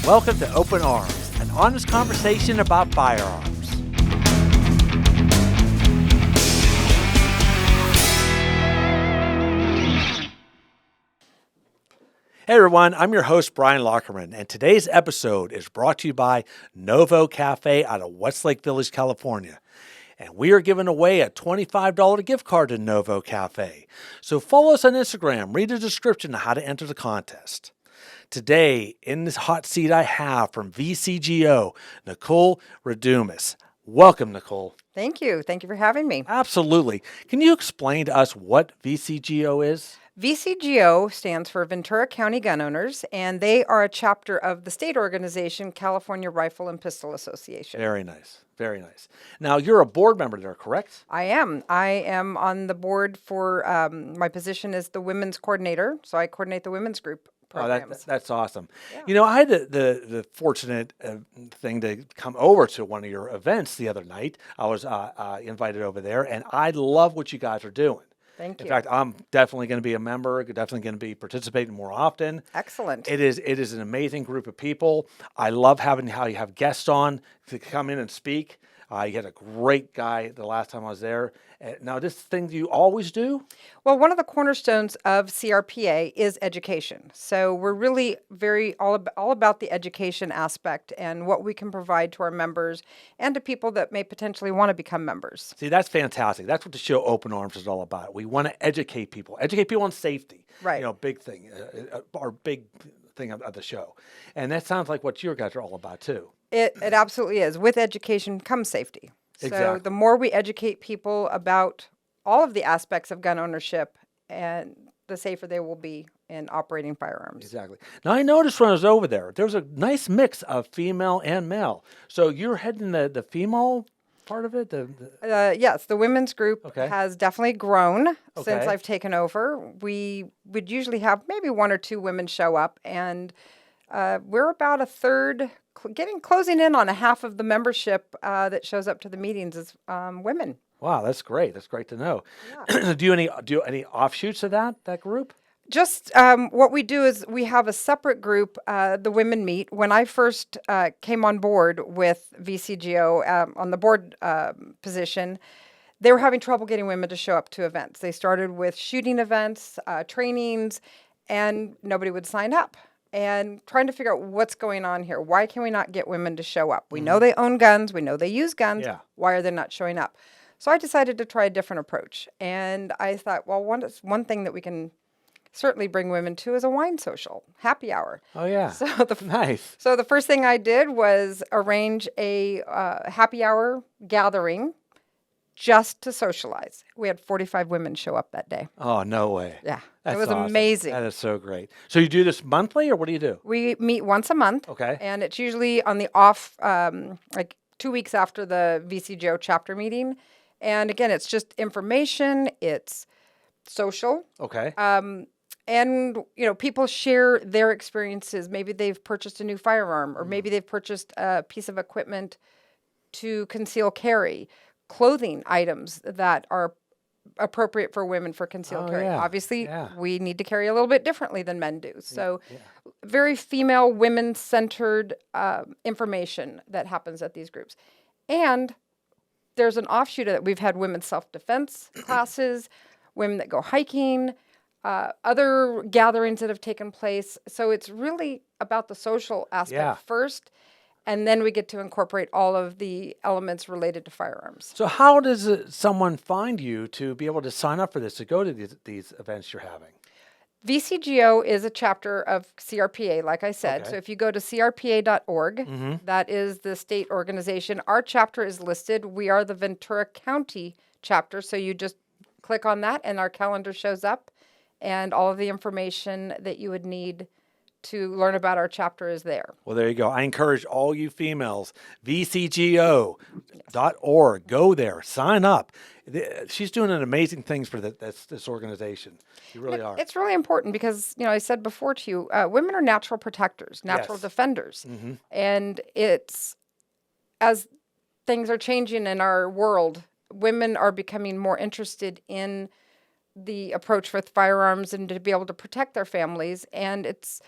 Welcome to Open Arms, an honest conversation about firearms. Hey everyone, I'm your host Brian Lockerman, and today's episode is brought to you by Novo Cafe out of Westlake Village, California. And we are giving away a $25 gift card to Novo Cafe. So follow us on Instagram, read the description of how to enter the contest. Today, in this hot seat I have from VCGO, Nicole Radoumis. Welcome, Nicole. Thank you. Thank you for having me. Absolutely. Can you explain to us what VCGO is? VCGO stands for Ventura County Gun Owners, and they are a chapter of the state organization, California Rifle and Pistol Association. Very nice. Very nice. Now, you're a board member there, correct? I am. I am on the board for, my position is the women's coordinator, so I coordinate the women's group programs. That's awesome. Yeah. You know, I had the fortunate thing to come over to one of your events the other night. I was invited over there, and I love what you guys are doing. Thank you. In fact, I'm definitely going to be a member, definitely going to be participating more often. Excellent. It is an amazing group of people. I love having how you have guests on to come in and speak. You had a great guy the last time I was there. Now, this thing you always do? Well, one of the cornerstones of CRPA is education. So we're really all about the education aspect and what we can provide to our members and to people that may potentially want to become members. See, that's fantastic. That's what the show Open Arms is all about. We want to educate people on safety. Right. You know, big thing, our big thing of the show. And that sounds like what your guys are all about too. It absolutely is. With education comes safety. Exactly. So the more we educate people about all of the aspects of gun ownership, and the safer they will be in operating firearms. Exactly. Now, I noticed when I was over there was a nice mix of female and male. So you're heading the female part of it? Yes, the women's group has definitely grown since Okay. I've taken over. We would usually have maybe one or two women show up, and we're about a third, closing in on a half of the membership that shows up to the meetings is women. Wow, that's great. That's great to know. Yeah. Do any offshoots of that group? Just what we do is we have a separate group, the women meet. When I first came on board with VCGO on the board position, they were having trouble getting women to show up to events. They started with shooting events, trainings, and nobody would sign up. And trying to figure out what's going on here. Why can we not get women to show up? We know they own guns. We know they use guns. Yeah. Why are they not showing up? So I decided to try a different approach. And I thought, well, one thing that we can certainly bring women to is a wine social, happy hour. Oh, yeah. So Nice. So the first thing I did was arrange a happy hour gathering just to socialize. We had 45 women show up that day. Oh, no way. Yeah. That's It was awesome. amazing. That is so great. So you do this monthly, or what do you do? We meet once a month. Okay. And it's usually on the off, like 2 weeks after the VCGO chapter meeting. And again, it's just information, it's social. Okay. And, people share their experiences. Maybe they've purchased a new firearm, or maybe they've purchased a piece of equipment to conceal carry, clothing items that are appropriate for women for concealed carry. yeah. Obviously, Yeah. we need to carry a little bit differently than men do. So very female, women-centered information that happens at these groups. And there's an offshoot of that. We've had women's self-defense classes, women that go hiking, other gatherings that have taken place. So it's really about the social aspect first, and then we get to incorporate all of the elements related to firearms. So how does someone find you to be able to sign up for this, to go to these events you're having? VCGO is a chapter of CRPA, like I said. Okay. So if you go to crpa.org, that is the state organization. Our chapter is listed. We are the Ventura County chapter. So you just click on that and our calendar shows up. And all of the information that you would need to learn about our chapter is there. Well, there you go. I encourage all you females, vcgo.org. Go there, sign up. She's doing an amazing things for this organization. You really are. It's really important because, I said before to you, women are natural protectors, natural defenders. And it's, as things are changing in our world, women are becoming more interested in the approach with firearms and to be able to protect their families. And it's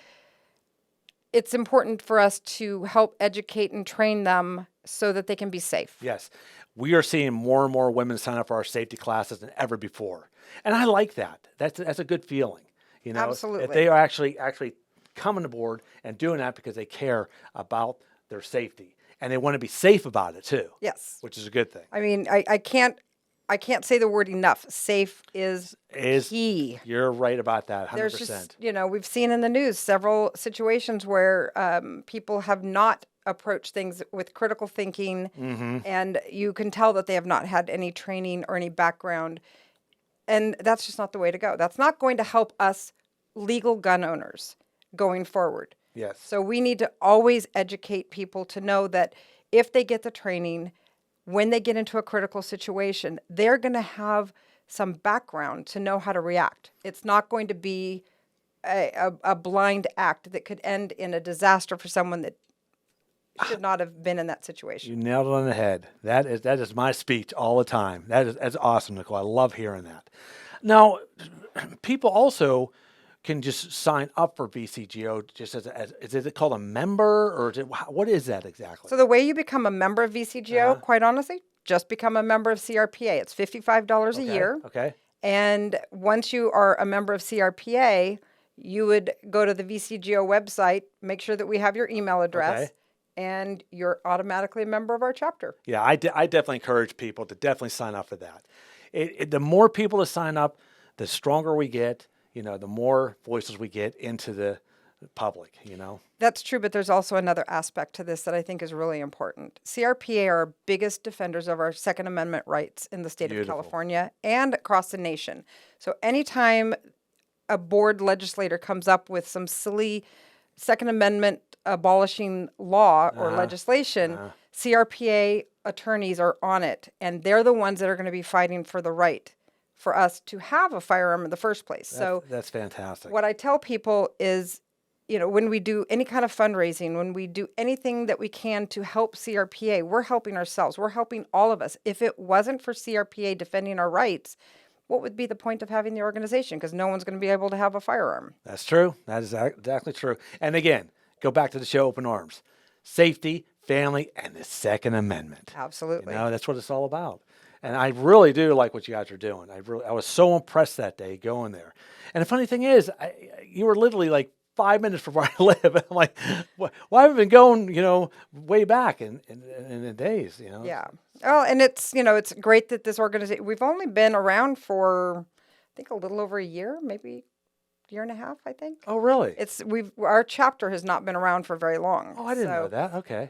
it's important for us to help educate and train them so that they can be safe. Yes. We are seeing more and more women sign up for our safety classes than ever before. And I like that. That's a good feeling. You know, Absolutely. if they are actually coming aboard and doing that because they care about their safety and they want to be safe about it too. Yes. Which is a good thing. I mean, I can't say the word enough. Safe is key. You're right about that, 100%. There's just, we've seen in the news several situations where people have not approached things with critical thinking, and you can tell that they have not had any training or any background, and that's just not the way to go. That's not going to help us legal gun owners going forward. Yes. So we need to always educate people to know that if they get the training, when they get into a critical situation, they're going to have some background to know how to react. It's not going to be a blind act that could end in a disaster for someone that should not have been in that situation. You nailed it on the head. That is my speech all the time. That's awesome, Nicole. I love hearing that. Now, people also can just sign up for VCGO just is it called a member, or what is that exactly? So the way you become a member of VCGO, quite honestly, just become a member of CRPA. It's $55 a year. Okay. And once you are a member of CRPA, you would go to the VCGO website, make sure that we have your email address, and you're automatically a member of our chapter. Yeah, I definitely encourage people to definitely sign up for that. The more people to sign up, the stronger we get, the more voices we get into the public, That's true, but there's also another aspect to this that I think is really important. CRPA are our biggest defenders of our Second Amendment rights in the state of California and across the nation. So anytime a board legislator comes up with some silly Second Amendment abolishing law or legislation, CRPA attorneys are on it, and they're the ones that are going to be fighting for the right for us to have a firearm in the first place. That's fantastic. What I tell people is, when we do any kind of fundraising, when we do anything that we can to help CRPA, we're helping ourselves. We're helping all of us. If it wasn't for CRPA defending our rights, what would be the point of having the organization? Because no one's going to be able to have a firearm. That's true. That is exactly true. And again, go back to the show, Open Arms. Safety, family, and the Second Amendment. Absolutely. That's what it's all about. And I really do like what you guys are doing. I was so impressed that day going there. And the funny thing is, you were literally like 5 minutes from where I live. And I'm like, why have we been going, way back in the days, Yeah. Well, and it's great that this organization, we've only been around for, I think, a little over a year, maybe a year and a half, I think. Oh, really? Our chapter has not been around for very long. Oh, I didn't know that. Okay.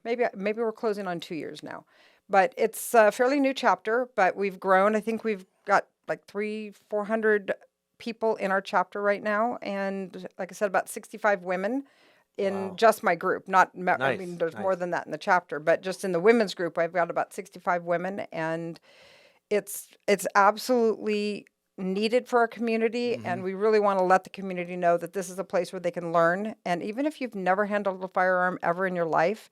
Maybe we're closing on 2 years now. But it's a fairly new chapter, but we've grown. I think we've got like 400 people in our chapter right now. And like I said, about 65 women in just my group. I mean, there's more than that in the chapter, but just in the women's group, I've got about 65 women, and it's absolutely needed for our community. And we really want to let the community know that this is a place where they can learn. And even if you've never handled a firearm ever in your life,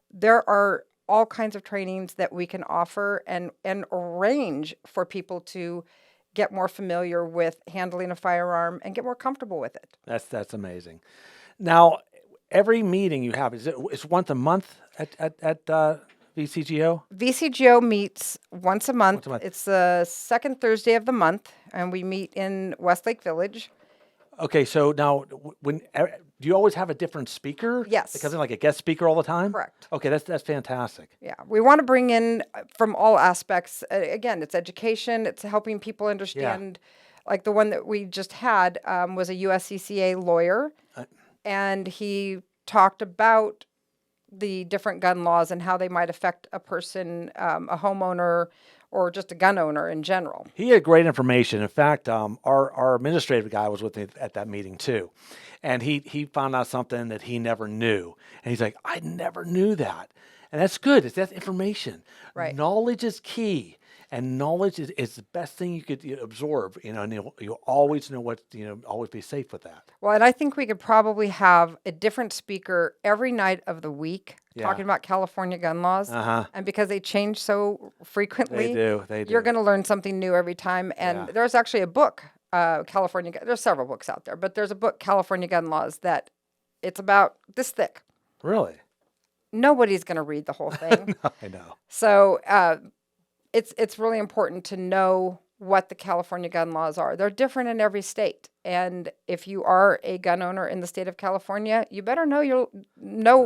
there are all kinds of trainings that we can offer and arrange for people to get more familiar with handling a firearm and get more comfortable with it. That's amazing. Now, every meeting you have, it's once a month at VCGO? VCGO meets once a month. It's the second Thursday of the month, and we meet in Westlake Village. Okay, so now, do you always have a different speaker? Yes. Because like a guest speaker all the time? Correct. Okay, that's fantastic. Yeah, we want to bring in from all aspects. Again, it's education. It's helping people understand. Like the one that we just had was a USCCA lawyer, and he talked about the different gun laws and how they might affect a person, a homeowner, or just a gun owner in general. He had great information. In fact, our administrative guy was with me at that meeting too. And he found out something that he never knew. And he's like, I never knew that. And that's good. That's information. Right. Knowledge is key. And knowledge is the best thing you could absorb, and you'll always know always be safe with that. Well, and I think we could probably have a different speaker every night of the week talking about California gun laws. And because they change so frequently, they do. You're going to learn something new every time. And there's actually a book, there's several books out there, but there's a book, California Gun Laws, that it's about this thick. Really? Nobody's going to read the whole thing. I know. So it's really important to know what the California gun laws are. They're different in every state. And if you are a gun owner in the state of California, you better know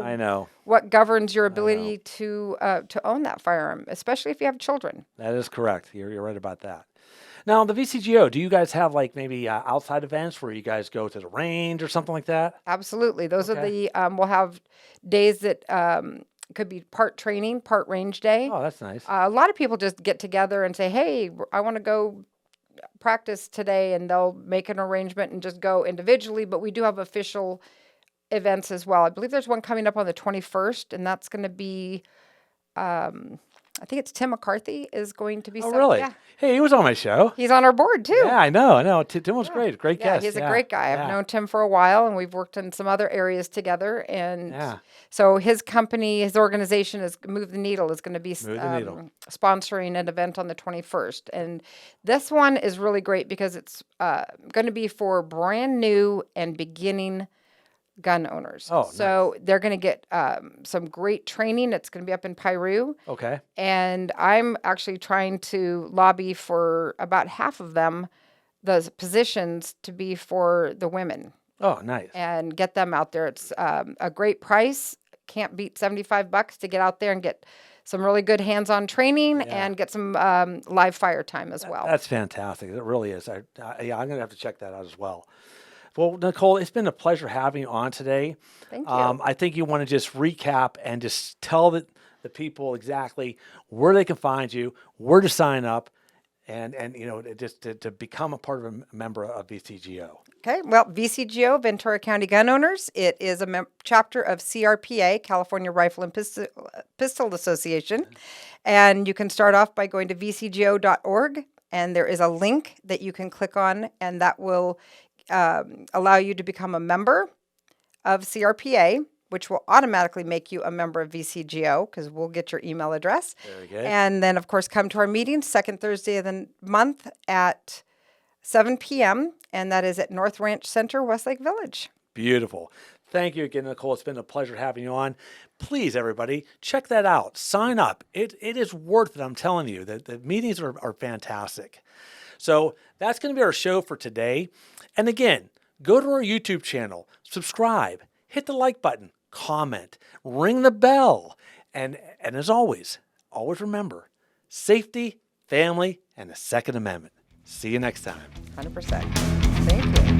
I know. what governs your ability to own that firearm, especially if you have children. That is correct. You're right about that. Now, the VCGO, do you guys have like maybe outside events where you guys go to the range or something like that? Absolutely. Those are the, we'll have days that could be part training, part range day. Oh, that's nice. A lot of people just get together and say, hey, I want to go practice today, and they'll make an arrangement and just go individually. But we do have official events as well. I believe there's one coming up on the 21st, and that's going to be, I think it's Tim McCarthy is going to be. Oh, really? Yeah. Hey, he was on my show. He's on our board too. Yeah, I know. Tim was great. Great Yeah, guest. he's a great guy. I've known Tim for a while, and we've worked in some other areas together. And so his company, his organization is Move the Needle, is going to be sponsoring an event on the 21st. And this one is really great because it's going to be for brand new and beginning gun owners. Oh, so they're going to get some great training. It's going to be up in Piru. Okay. And I'm actually trying to lobby for about half of them, those positions, to be for the women. Oh, nice. And get them out there. It's a great price. Can't beat $75 to get out there and get some really good hands-on training and get some live fire time as well. That's fantastic. It really is. I'm going to have to check that out as well. Well, Nicole, it's been a pleasure having you on today. Thank you. I think you want to just recap and just tell the people exactly where they can find you, where to sign up, and just to become a part of a member of VCGO. Okay. Well, VCGO, Ventura County Gun Owners, it is a chapter of CRPA, California Rifle and Pistol Association. And you can start off by going to vcgo.org, and there is a link that you can click on, and that will allow you to become a member of CRPA, which will automatically make you a member of VCGO because we'll get your email address. Very good. And then, of course, come to our meeting second Thursday of the month at 7 p.m., and that is at North Ranch Center, Westlake Village. Beautiful. Thank you again, Nicole. It's been a pleasure having you on. Please, everybody, check that out. Sign up. It is worth it. I'm telling you that the meetings are fantastic. So that's going to be our show for today. And again, go to our YouTube channel, subscribe, hit the like button, comment, ring the bell. And as always remember, safety, family, and the Second Amendment. See you next time. 100%. Thank you.